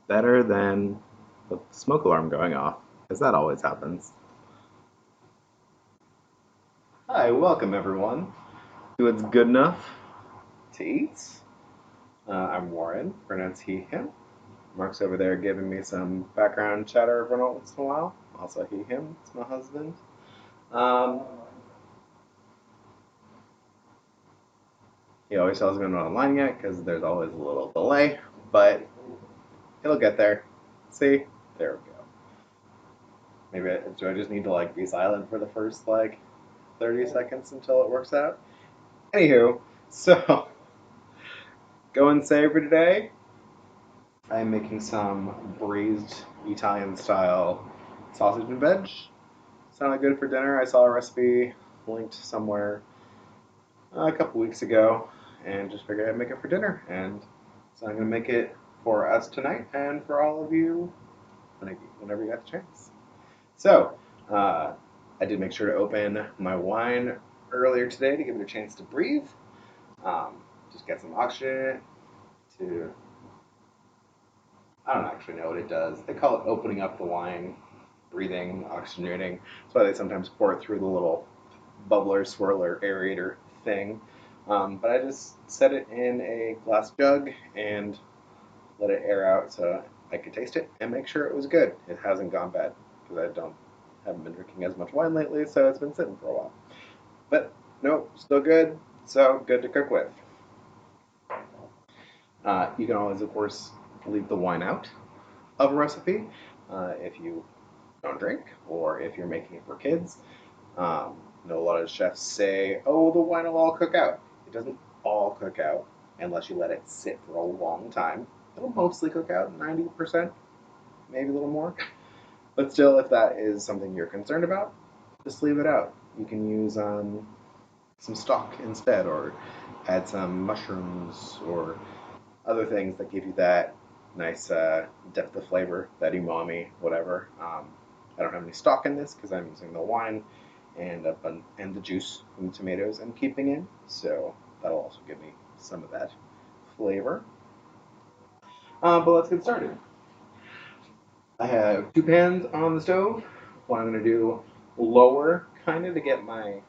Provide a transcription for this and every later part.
better than the smoke alarm going off, because that always happens. Hi, welcome everyone to It's Good Enough to Eat. I'm Warren, pronounced he, him. Mark's over there giving me some background chatter every once in a while. Also he, him, it's my husband. He always tells me I'm not online yet because there's always a little delay, but he'll get there. See? There we go. Maybe do I just need to be silent for the first 30 seconds until it works out? Anywho, so going save for today. I'm making some braised Italian style sausage and veg. Sounded good for dinner. I saw a recipe linked somewhere a couple weeks ago and just figured I'd make it for dinner. And so I'm going to make it for us tonight and for all of you whenever you got the chance. So, I did make sure to open my wine earlier today to give it a chance to breathe. Just get some oxygen to, I don't actually know what it does. They call it opening up the wine, breathing, oxygenating. That's why they sometimes pour it through the little bubbler, swirler, aerator thing. But I just set it in a glass jug and let it air out so I could taste it and make sure it was good. It hasn't gone bad because haven't been drinking as much wine lately, so it's been sitting for a while. But nope, still good. So good to cook with. You can always, of course, leave the wine out of a recipe if you don't drink or if you're making it for kids. I know a lot of chefs say, oh, the wine will all cook out. It doesn't all cook out unless you let it sit for a long time. It'll mostly cook out 90%, maybe a little more. But still, if that is something you're concerned about, just leave it out. You can use some stock instead or add some mushrooms or other things that give you that nice depth of flavor, that umami, whatever. I don't have any stock in this because I'm using the wine and the juice from the tomatoes I'm keeping in, so that'll also give me some of that flavor. But let's get started. I have 2 pans on the stove. What I'm going to do lower kind of to get my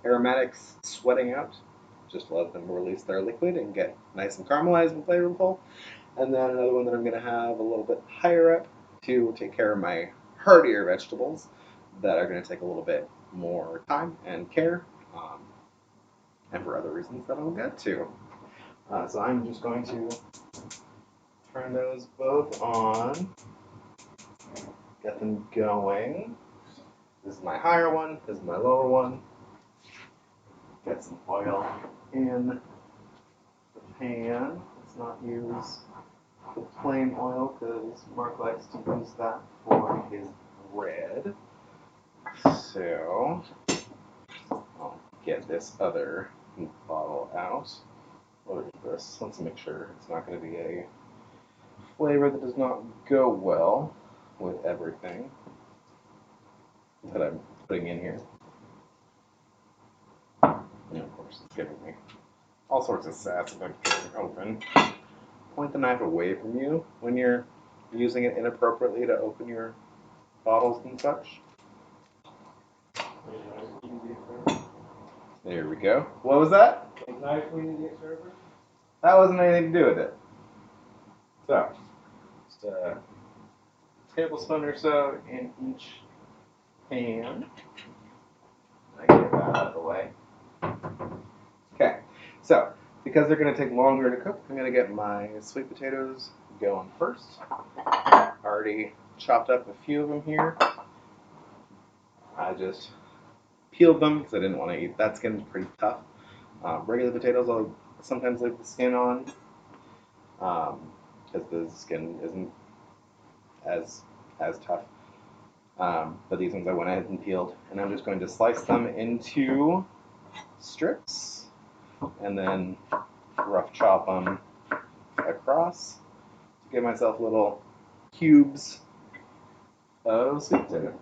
aromatics sweating out. Just let them release their liquid and get nice and caramelized and flavorful. And then another one that I'm going to have a little bit higher up to take care of my heartier vegetables that are going to take a little bit more time and care, and for other reasons that I'll get to. So I'm just going to turn those both on, get them going. This is my higher one, this is my lower one. Get some oil in the pan. Let's not use the plain oil because Mark likes to use that for his bread. So I'll get this other bottle out. What is this? Let's make sure it's not going to be a flavor that does not go well with everything that I'm putting in here. And of course, it's giving me all sorts of sass about getting open. Point the knife away from you when you're using it inappropriately to open your bottles and such. There we go. What was that? Knife when you get server? That wasn't anything to do with it. So, just a tablespoon or so in each pan. I get that out of the way. Okay, so because they're going to take longer to cook, I'm going to get my sweet potatoes going first. Already chopped up a few of them here. I just peeled them because I didn't want to eat that skin. It's pretty tough. Regular potatoes I'll sometimes leave the skin on because the skin isn't as tough. But these ones I went ahead and peeled, and I'm just going to slice them into strips and then rough chop them across to give myself little cubes of sweet potato.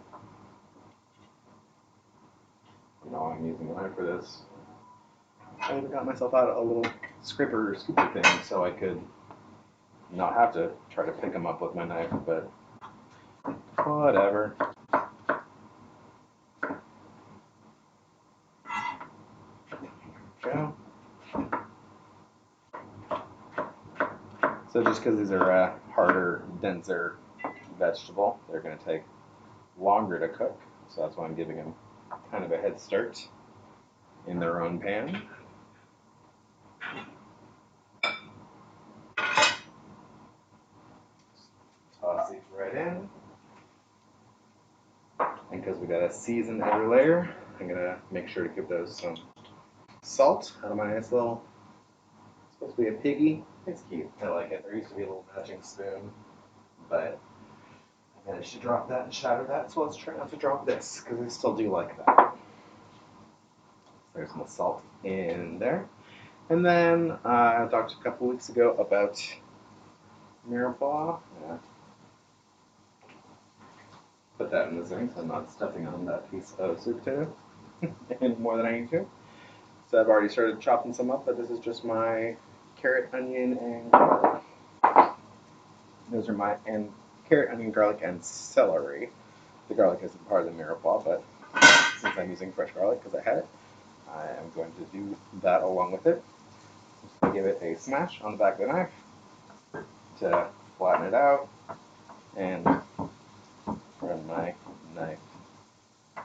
No, I'm using a knife for this. I even got myself out a little scraper or scooper thing so I could not have to try to pick them up with my knife, but whatever. Go. So just because these are a harder, denser vegetable, they're going to take longer to cook. So that's why I'm giving them kind of a head start in their own pan. Toss these right in. And because we got to season every layer, I'm going to make sure to give those some salt out of my nice little, it's supposed to be a piggy. It's cute. I like it. There used to be a little matching spoon, but I managed to drop that and shatter that, so let's try not to drop this, because I still do like that. There's some salt in there. And then I talked a couple weeks ago about mirepoix. Put that in the zinc, so I'm not stuffing on that piece of sweet potato any more than I need to. So I've already started chopping some up, but this is just my carrot, onion, and garlic. Those are my carrot, onion, garlic, and celery. The garlic isn't part of the mirepoix, but since I'm using fresh garlic because I had it, I am going to do that along with it. So give it a smash on the back of the knife to flatten it out, and run my knife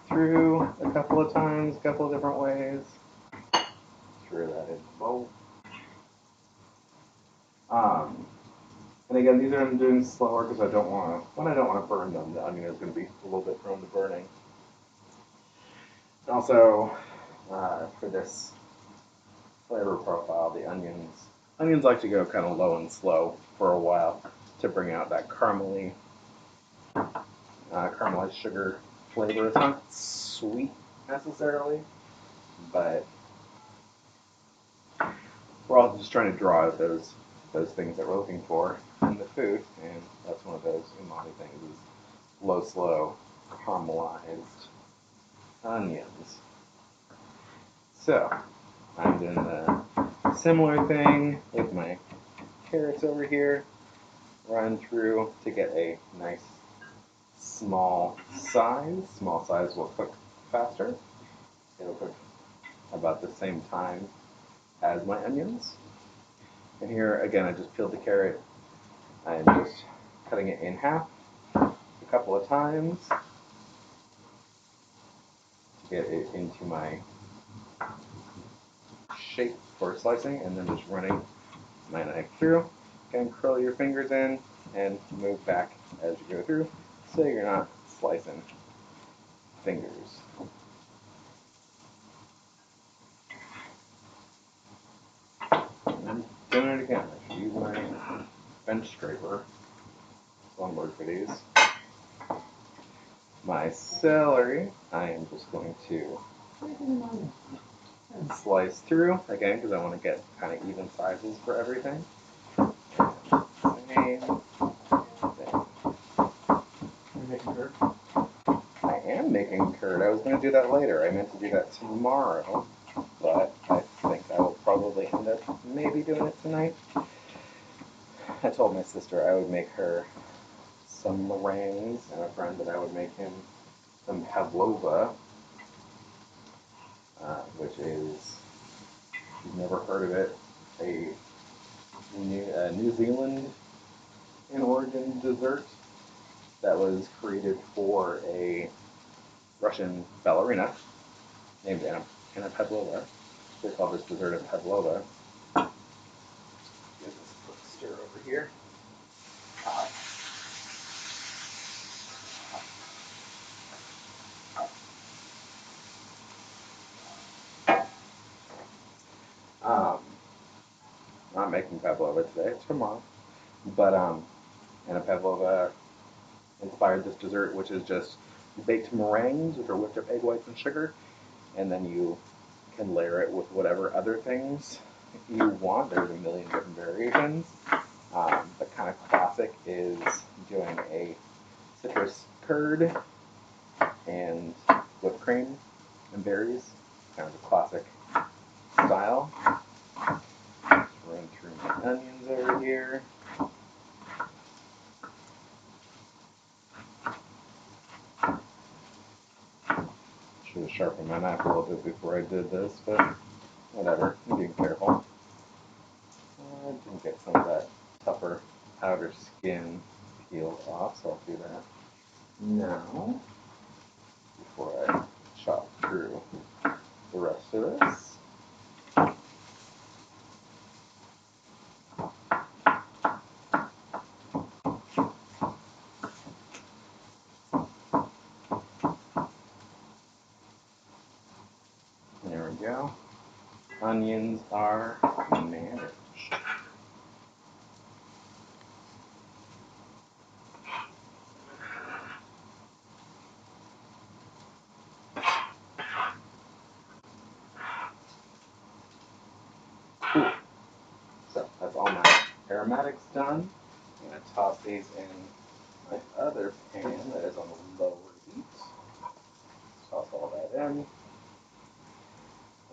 through a couple of times, a couple of different ways. Throw that in the bowl. And again, these are I'm doing slower because I don't want to. When I don't want to burn them, the onion is going to be a little bit prone to burning. And also, for this flavor profile, the onions like to go kind of low and slow for a while to bring out that caramelized sugar flavor. It's not sweet necessarily, but we're all just trying to draw out those things that we're looking for in the food, and that's one of those umami things is low, slow, caramelized onions. So I'm doing the similar thing with my carrots over here, run through to get a nice small size. Small size will cook faster. It'll cook about the same time as my onions. And here again, I just peeled the carrot. I'm just cutting it in half a couple of times to get it into my shape for slicing, and then just running my knife through. Again, curl your fingers in and move back as you go through so you're not slicing fingers. And I'm doing it again. I should use my bench scraper. It's one word for these. My celery, I am just going to slice through again because I want to get kind of even sizes for everything. Same thing. You're making curd? I am making curd. I was going to do that later. I meant to do that tomorrow, but I think I will probably end up maybe doing it tonight. I told my sister I would make her some meringues and a friend that I would make him some pavlova, which is, if you've never heard of it, a New Zealand in origin dessert that was created for a Russian ballerina named Anna Pavlova. They call this dessert a pavlova. Give this a quick stir over here. Um, not making pavlova today, it's tomorrow. But Anna Pavlova inspired this dessert, which is just baked meringues, which are whipped up egg whites and sugar, and then you can layer it with whatever other things you want. There's a million different variations. The kind of classic is doing a citrus curd and whipped cream and berries, kind of a classic style. Just run through my onions over here. Should have sharpened my knife a little bit before I did this, but whatever. I'm being careful. I didn't get some of that tougher outer skin peeled off, so I'll do that now before I chop through the rest of this. There we go. Onions are managed. Cool. So that's all my aromatics done. I'm going to toss these in my other pan that is on the lower heat. Toss all that in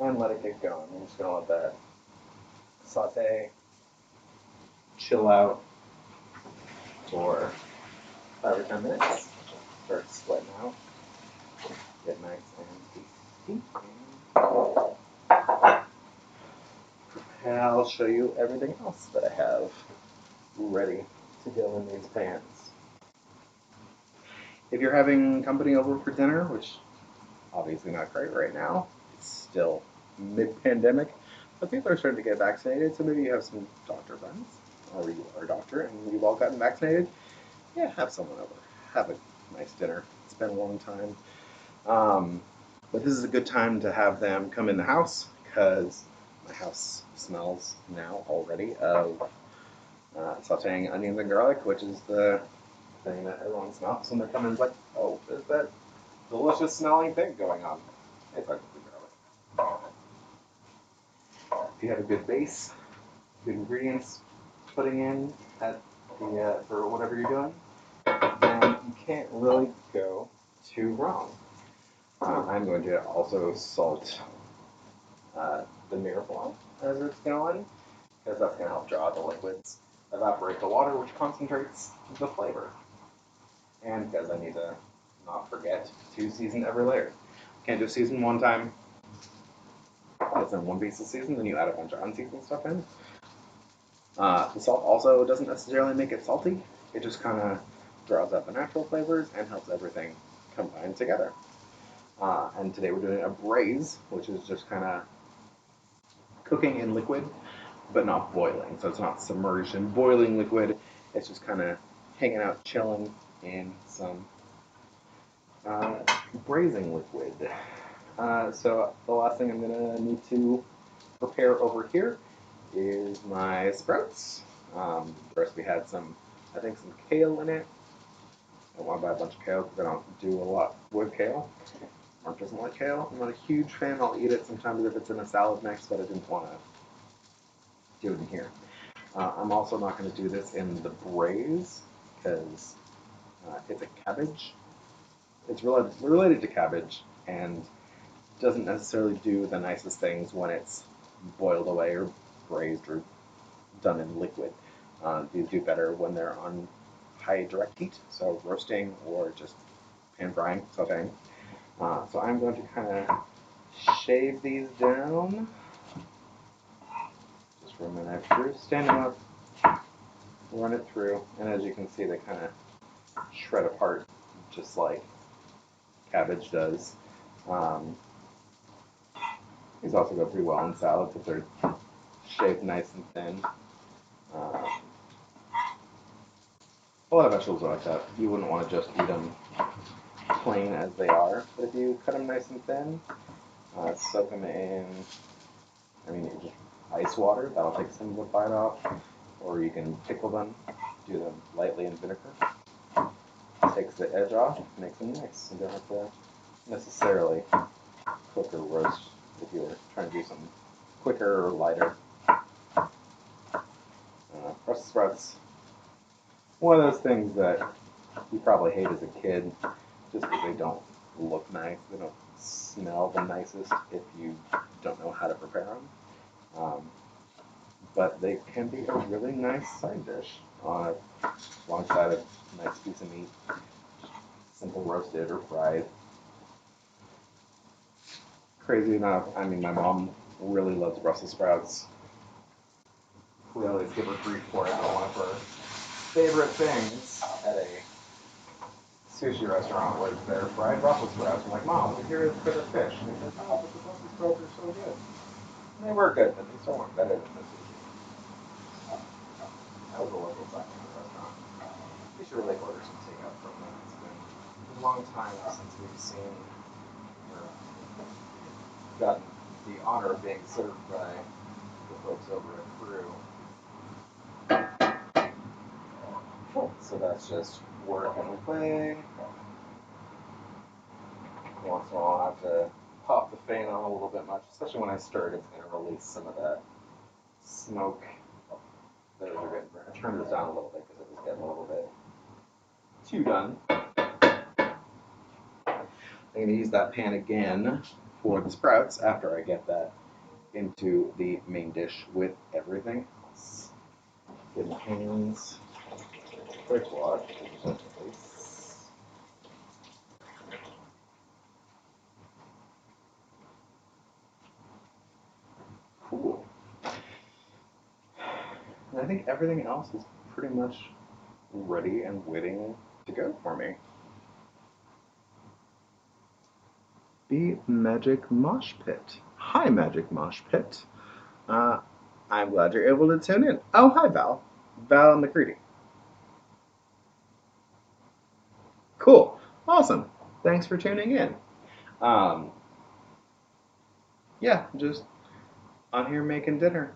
and let it get going. I'm just going to let that saute, chill out for 5 or 10 minutes. Start sweating out. Get nice and tasty. And I'll show you everything else that I have ready to go in these pans. If you're having company over for dinner, which obviously not great right now, it's still mid-pandemic, but people are starting to get vaccinated, so maybe you have some doctor friends, or you are a doctor and you've all gotten vaccinated. Yeah, have someone over. Have a nice dinner. It's been a long time. But this is a good time to have them come in the house because my house smells now already of sauteing onions and garlic, which is the thing that everyone smells when they're coming. It's like, oh, there's that delicious smelling thing going on. It's like the garlic. If you have a good base, good ingredients putting in at the for whatever you're doing, then you can't really go too wrong. I'm going to also salt the mirepoix as it's going, because that's going to help draw the liquids, evaporate the water, which concentrates the flavor. And because I need to not forget to season every layer. Can't just season one time. It's in one piece of season, then you add a bunch of unseasoned stuff in. The salt also doesn't necessarily make it salty. It just kind of draws out the natural flavors and helps everything combine together. And today we're doing a braise, which is just kind of cooking in liquid, but not boiling. So it's not submerged in boiling liquid. It's just kind of hanging out, chilling in some braising liquid. So the last thing I'm going to need to prepare over here is my sprouts. First we had some, I think some kale in it. I don't want to buy a bunch of kale because I don't do a lot with kale. Mark doesn't like kale. I'm not a huge fan. I'll eat it sometimes if it's in a salad mix, but I didn't want to do it in here. I'm also not going to do this in the braise because it's a cabbage. It's related to cabbage and doesn't necessarily do the nicest things when it's boiled away or braised or done in liquid. These do better when they're on high direct heat, so roasting or just pan frying, sauteing. So I'm going to kind of shave these down. Just run my knife through, stand them up, run it through, and as you can see, they kind of shred apart just like cabbage does. These also go pretty well in salads if they're shaved nice and thin. A lot of vegetables are like that. You wouldn't want to just eat them plain as they are, but if you cut them nice and thin, soak them in, you just ice water, that'll take some of the bite off, or you can pickle them, do them lightly in vinegar. Takes the edge off, makes them nice. You don't have to necessarily cook or roast if you're trying to do something quicker or lighter. Brussels sprouts, one of those things that you probably hate as a kid just because they don't look nice. They don't smell the nicest if you don't know how to prepare them. But they can be a really nice side dish alongside a nice piece of meat, simple roasted or fried. Crazy enough, I mean, my mom really loves Brussels sprouts. We always give her grief for it, but one of her favorite things at a sushi restaurant was their fried Brussels sprouts. I'm like, Mom, we're here for the fish. And she said, no, but the Brussels sprouts are so good. And they were good, but they still weren't better than the sushi. That was a local section of the restaurant. We should really order some takeout from them. It's been a long time since we've seen or gotten the honor of being served by the folks over at Peru. So that's just working away. Once in a while, I have to pop the fan on a little bit much, especially when I stir it. It's going to release some of that smoke. Those are getting burnt. I turned this down a little bit because it was getting a little bit too done. I'm going to use that pan again for the sprouts after I get that into the main dish with everything else. Get my hands quick wash. Cool. And I think everything else is pretty much ready and waiting to go for me. The Magic Mosh Pit. Hi, Magic Mosh Pit. I'm glad you're able to tune in. Oh, hi, Val. Val McCready. Cool. Awesome. Thanks for tuning in. Um, yeah, just on here making dinner.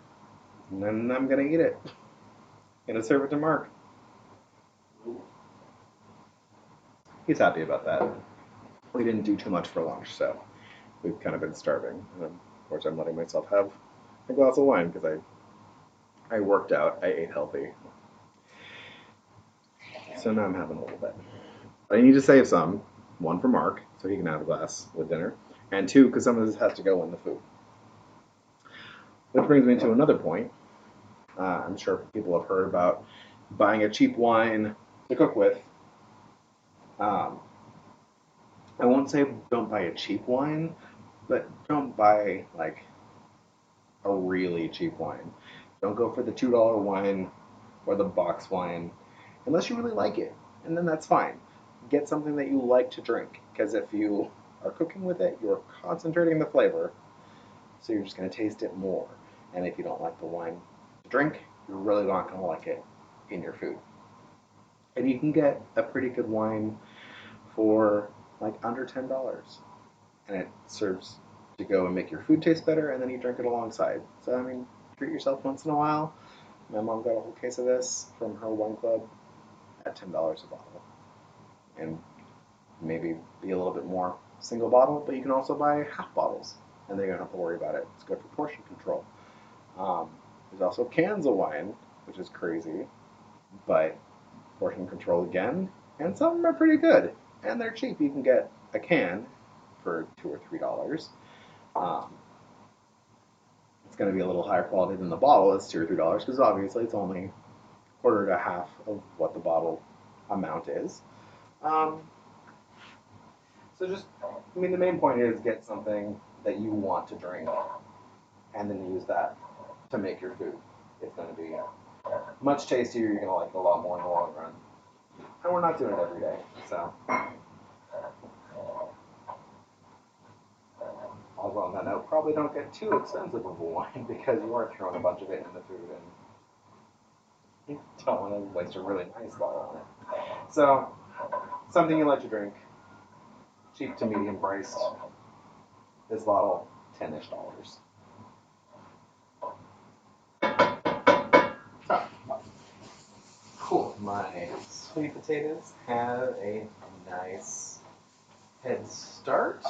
And then I'm going to eat it. Gonna serve it to Mark. He's happy about that. We didn't do too much for lunch, so we've kind of been starving. And of course, I'm letting myself have a glass of wine because I worked out, I ate healthy. So now I'm having a little bit. I need to save some. One for Mark, so he can have a glass with dinner. And two, because some of this has to go in the food. Which brings me to another point. I'm sure people have heard about buying a cheap wine to cook with. Um, I won't say don't buy a cheap wine, but don't buy like a really cheap wine. Don't go for the $2 wine or the box wine unless you really like it. And then that's fine. Get something that you like to drink because if you are cooking with it, you're concentrating the flavor, so you're just going to taste it more. And if you don't like the wine to drink, you're really not going to like it in your food. And you can get a pretty good wine for like under $10. And it serves to go and make your food taste better, and then you drink it alongside. So, I mean, treat yourself once in a while. My mom got a whole case of this from her wine club at $10 a bottle. And maybe be a little bit more single bottle, but you can also buy half bottles, and then you don't have to worry about it. It's good for portion control. There's also cans of wine, which is crazy, but portion control again, and some of them are pretty good, and they're cheap. You can get a can for $2 or $3. Um, it's going to be a little higher quality than the bottle. It's $2 or $3 because obviously it's only a quarter to half of what the bottle amount is. Um, so just, I mean, the main point is get something that you want to drink, and then use that to make your food. It's going to be much tastier. You're going to like it a lot more in the long run. And we're not doing it every day, so. Also on that note, probably don't get too expensive of a wine because you are throwing a bunch of it in the food and you don't want to waste a really nice bottle on it. So, something you like to drink, cheap to medium priced. This bottle, $10-ish. So, cool. My sweet potatoes have a nice head start.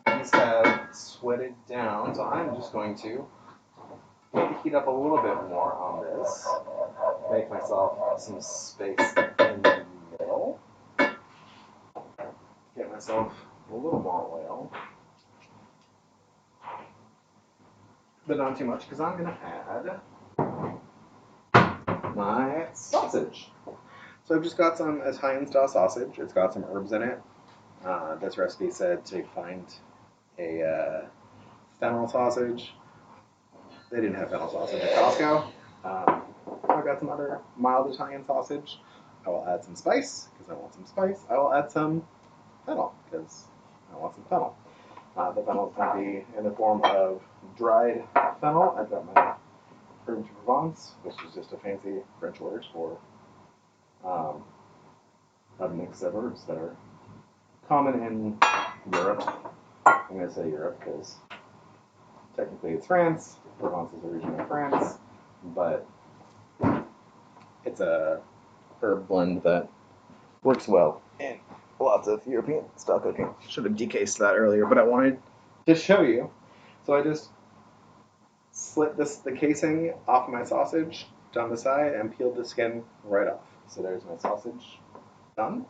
These have sweated down, so I'm just going to maybe heat up a little bit more on this. Make myself some space in the middle. Get myself a little more oil. But not too much because I'm going to add my sausage. So I've just got some Italian style sausage. It's got some herbs in it. This recipe said to find a fennel sausage. They didn't have fennel sausage at Costco. I've got some other mild Italian sausage. I will add some spice because I want some spice. I will add some fennel because I want some fennel. The fennel is going to be in the form of dried fennel. I've got my herb de Provence, which is just a fancy French word for a mix of herbs that are common in Europe. I'm going to say Europe because technically it's France. Provence is originally France, but it's a herb blend that works well in lots of European style cooking. Should have decased that earlier, but I wanted to show you. So I just slit the casing off my sausage down the side and peeled the skin right off. So there's my sausage done,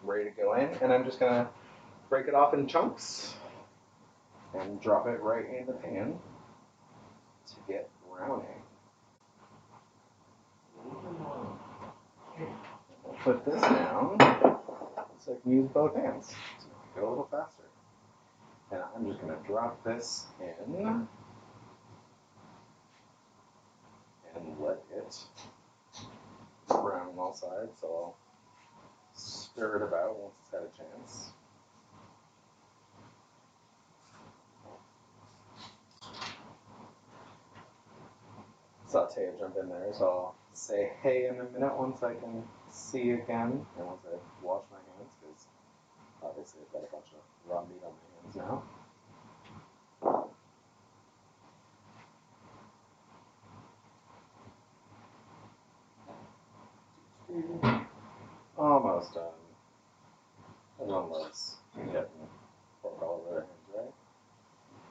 ready to go in, and I'm just gonna break it off in chunks and drop it right in the pan to get browning. I'll put this down so I can use both hands to go a little faster. And I'm just gonna drop this in and let it brown on all sides. So I'll stir it about once it's had a chance. Saute will jump in there, so I'll say hey in a minute once I can see again, and once I wash my hands, because obviously I've got a bunch of raw meat on my hands now. Almost done. Everyone loves getting pork all over their hands, right?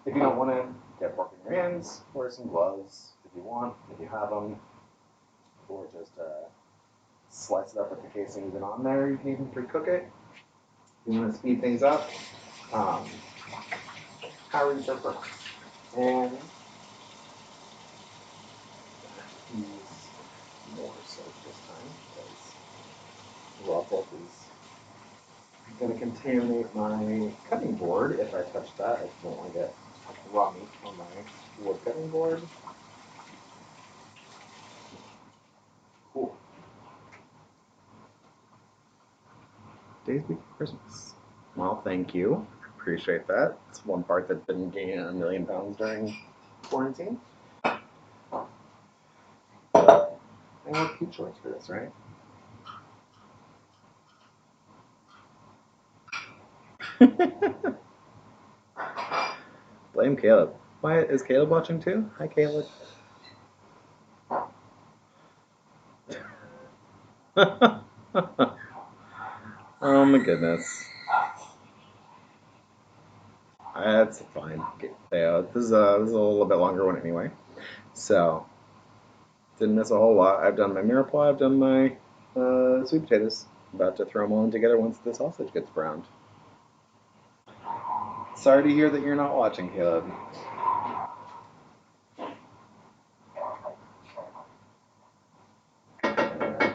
If you don't want to get pork in your hands, wear some gloves if you want, if you have them, or just slice it up with the casing even on there. You can even pre-cook it. If you want to speed things up, however you prefer. And use more soap this time because raw pork is going to contaminate my cutting board if I touch that. I don't want to get raw meat on my wood cutting board. Cool. Days before Christmas. Well, thank you. Appreciate that. It's one part that didn't gain a million pounds during quarantine. I have cute shorts for this, right? Blame Caleb. Why is Caleb watching too? Hi, Caleb. Oh my goodness. That's fine. Okay, yeah, this is a little bit longer one anyway. So, didn't miss a whole lot. I've done my mirepoix, I've done my sweet potatoes. About to throw them all in together once the sausage gets browned. Sorry to hear that you're not watching, Caleb.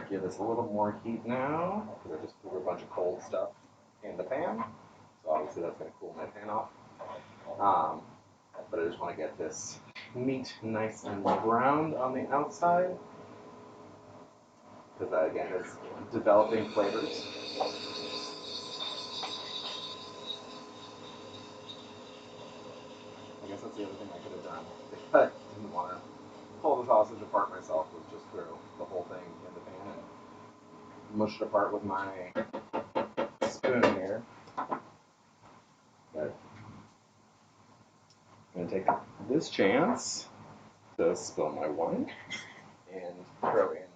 Give this a little more heat now, because I just threw a bunch of cold stuff in the pan. So obviously that's going to cool my pan off. But I just want to get this meat nice and browned on the outside, because that again is developing flavors. I guess that's the other thing I could have done if I didn't want to pull the sausage apart myself, was just throw the whole thing in the pan and mush it apart with my spoon here. But I'm going to take this chance to spill my wine and throw in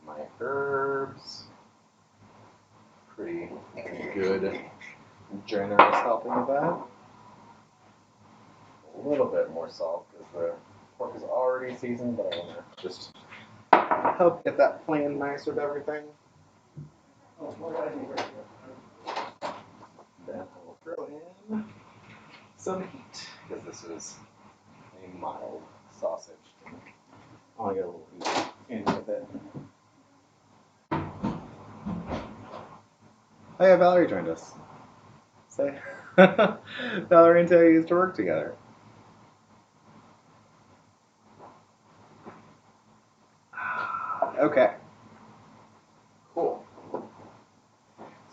my herbs. Pretty good, generous helping of that. A little bit more salt because the pork is already seasoned, but I want to just help get that plan nice with everything. Then I will throw in some heat because this is a mild sausage. I'll get a little heat in with it. Oh yeah, Valerie joined us. say Valerie and Taylor used to work together. Okay, cool.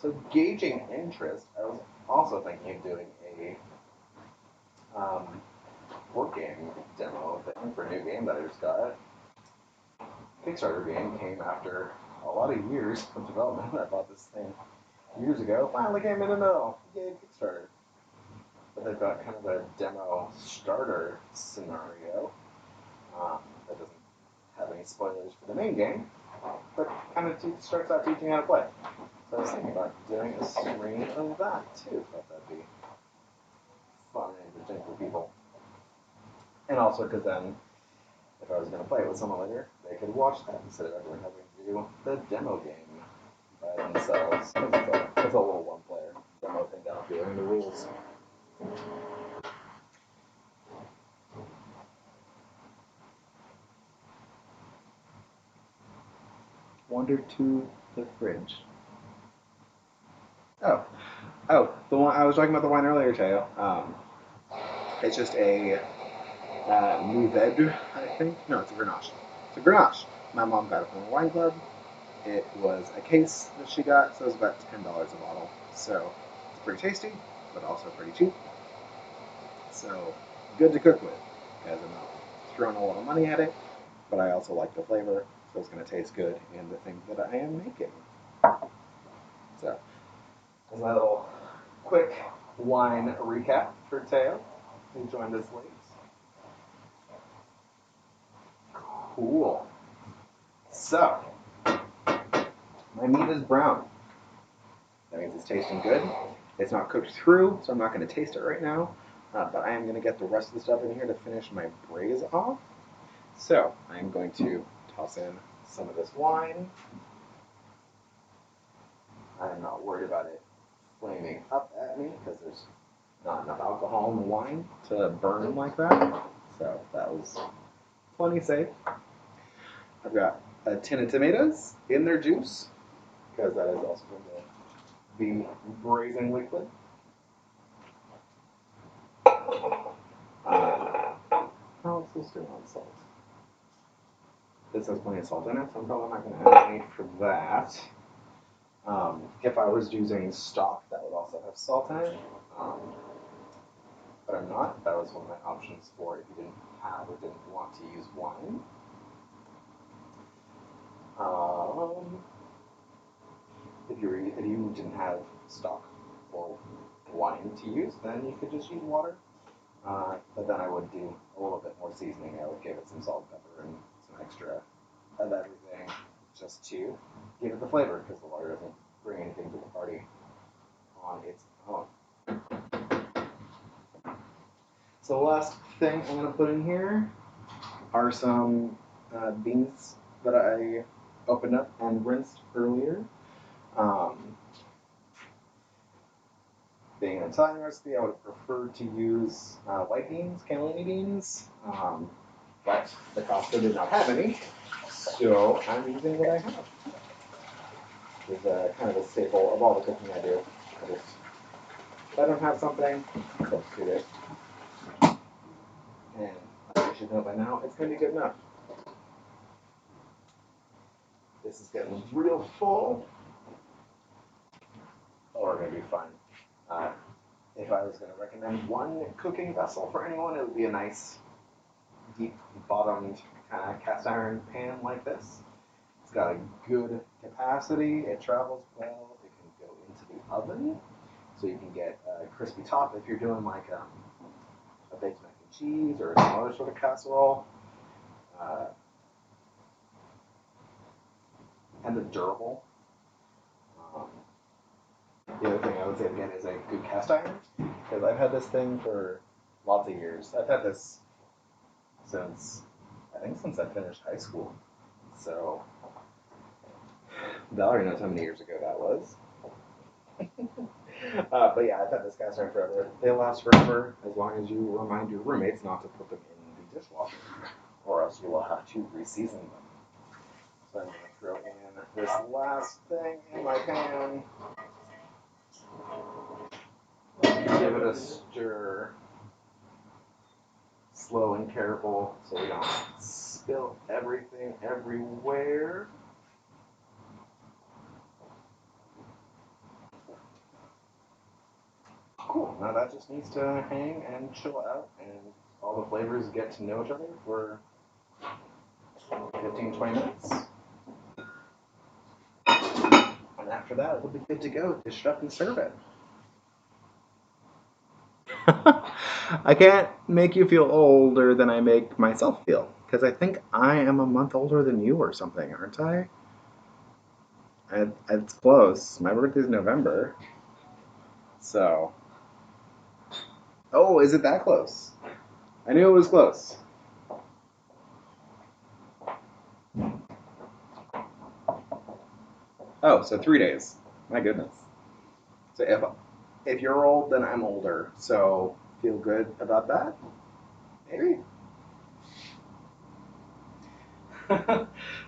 So gauging interest, I was also thinking of doing a board game demo thing for a new game that I just got. Kickstarter game came after a lot of years of development. I bought this thing years ago. Finally came in the middle. Yay, Kickstarter. But they've got kind of a demo starter scenario that doesn't have any spoilers for the main game, but kind of starts out teaching how to play. So I was thinking about doing a stream of that too. Thought that'd be fun and interesting for people. And also because then, if I was going to play it with someone later, they could watch that instead of everyone having to do the demo game by themselves. It's a little one-player demo thing down here in the rules. Wander to the fridge. Oh, the one I was talking about the wine earlier, Teo. It's just a Nouvelle, I think. No, it's a Grenache. It's a Grenache. My mom got it from a wine club. It was a case that she got, so it was about $10 a bottle. So it's pretty tasty, but also pretty cheap. So good to cook with, because I'm not throwing a lot of money at it, but I also like the flavor, so it's going to taste good in the thing that I am making. So that's my little quick wine recap for Teo, who joined us late. Cool. So, my meat is brown. That means it's tasting good. It's not cooked through, so I'm not going to taste it right now. But I am going to get the rest of the stuff in here to finish my braise off. So, I'm going to toss in some of this wine. I'm not worried about it flaming up at me because there's not enough alcohol in the wine to burn like that. So, that was plenty safe. I've got a tin of tomatoes in their juice because that is also going to be braising liquid. How is this doing on salt? This has plenty of salt in it, so I'm probably not going to add any for that. If I was using stock, that would also have salt in it. But I'm not. That was one of my options for if you didn't have or didn't want to use wine. If you didn't have stock or wine to use, then you could just use water. But then I would do a little bit more seasoning. I would give it some salt, pepper, and some extra of everything just to give it the flavor because the water doesn't bring anything to the party on its own. So the last thing I'm going to put in here are some beans that I opened up and rinsed earlier. Being an Italian recipe, I would have preferred to use white beans, cannellini beans, but the Costco did not have any, so I'm using what I have. It's kind of a staple of all the cooking I do. If I don't have something, substitute it. And I should know by now, it's going to be good enough. This is getting real full. Oh, we're going to be fine. If I was going to recommend one cooking vessel for anyone, it would be a nice, deep-bottomed kind of cast iron pan like this. It's got a good capacity. It travels well. It can go into the oven, so you can get a crispy top if you're doing like a baked mac and cheese or some other sort of casserole. And it's durable. The other thing I would say again is a good cast iron, because I've had this thing for lots of years. I've had this since I finished high school. So Valerie knows how many years ago that was. But yeah, I've had this cast iron forever. They last forever as long as you remind your roommates not to put them in the dishwasher, or else you will have to reseason them. So I'm going to throw in this last thing in my pan. gotta stir slow and careful so we don't spill everything everywhere. Cool. Now that just needs to hang and chill out, and all the flavors get to know each other for 15, 20 minutes. And after that, it'll be good to go. Dish it up and serve it. I can't make you feel older than I make myself feel, because I think I am a month older than you or something, aren't I? It's close. My birthday's November. So. Oh, is it that close? I knew it was close. Oh, so 3 days. My goodness. So if you're old, then I'm older. So feel good about that? Maybe.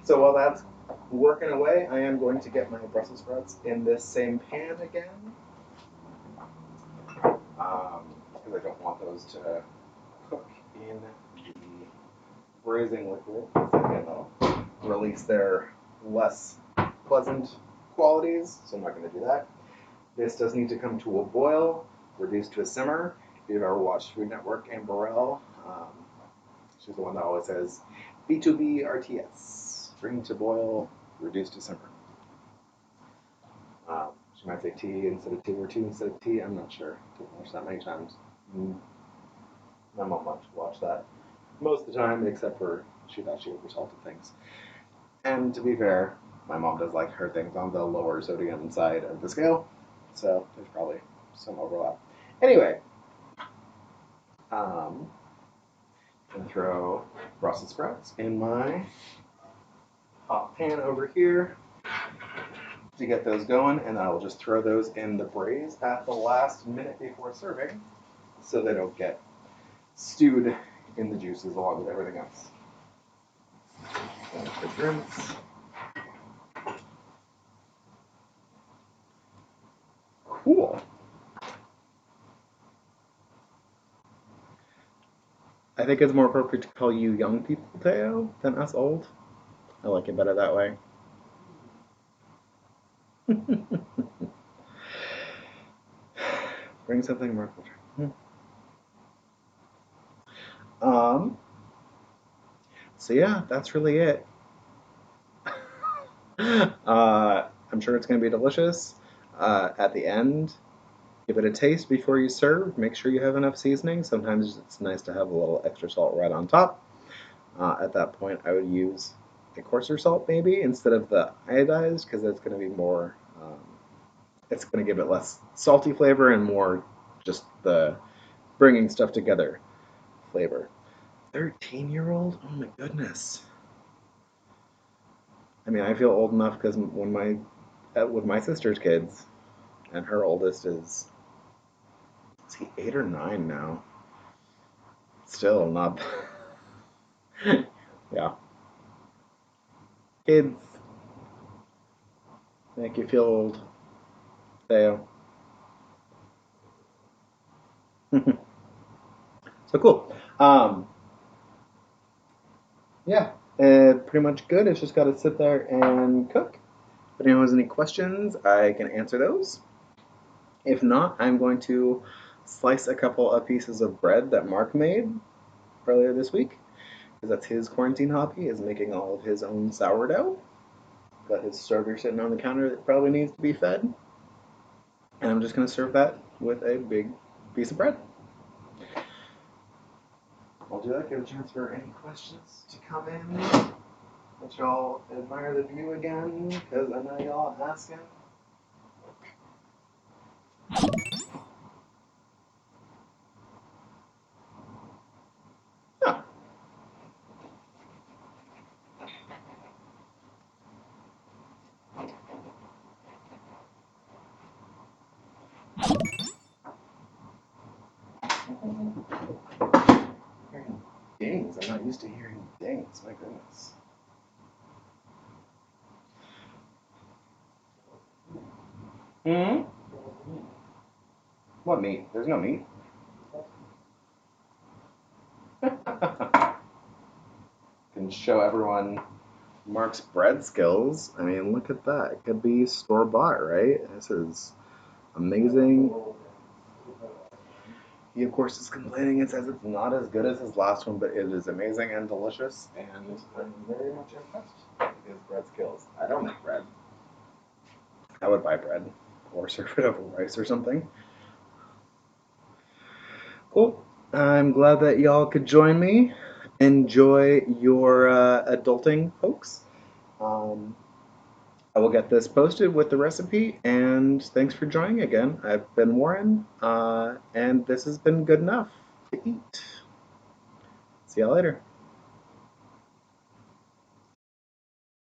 So while that's working away, I am going to get my Brussels sprouts in this same pan again. Because I don't want those to cook in the braising liquid. Again, they'll release their less pleasant qualities, so I'm not going to do that. This does need to come to a boil, reduced to a simmer. If you've ever watched Food Network and Burrell, she's the one that always says B2B RTS, bring to boil, reduced to simmer. She might say T instead of 2 or 2 instead of T. I'm not sure. I've watched that many times. My mom liked to watch that most of the time, except for she thought she oversalted things. And to be fair, my mom does like her things on the lower sodium side of the scale, so there's probably some overlap. Anyway, I'm gonna throw Brussels sprouts in my hot pan over here to get those going, and I will just throw those in the braise at the last minute before serving, so they don't get stewed in the juices along with everything else. Quick rinse. Cool. I think it's more appropriate to call you young people, Teo, than us old. I like it better that way. Bring something more culture. So yeah, that's really it. I'm sure it's going to be delicious. At the end, give it a taste before you serve. Make sure you have enough seasoning. Sometimes it's nice to have a little extra salt right on top. At that point, I would use a coarser salt maybe instead of the iodized, because that's going to be more. It's going to give it less salty flavor and more just the bringing stuff together flavor. 13-year-old? Oh my goodness. I mean, I feel old enough because when with my sister's kids, and her oldest is he 8 or 9 now? Still not. Yeah, kids make you feel old. Theo. So cool. Yeah, pretty much good. It's just got to sit there and cook. If anyone has any questions, I can answer those. If not, I'm going to slice a couple of pieces of bread that Mark made earlier this week, because that's his quarantine hobby, is making all of his own sourdough. Got his starter sitting on the counter that probably needs to be fed. And I'm just going to serve that with a big piece of bread. I'll do that, give a chance for any questions to come in. Let y'all admire the view again, because I know y'all asking. Yeah. Hearing dings. I'm not used to hearing dings. My goodness. Hmm? What meat? There's no meat. show everyone Mark's bread skills. I mean, look at that. It could be store-bought, right? This is amazing. He, of course, is complaining and says it's not as good as his last one, but it is amazing and delicious, and I'm very much impressed with his bread skills. I don't make bread. I would buy bread or serve it over rice or something. Cool. I'm glad that y'all could join me. Enjoy your adulting, folks. I will get this posted with the recipe, and thanks for joining again. I've been Warren, and this has been good enough to eat. See y'all later.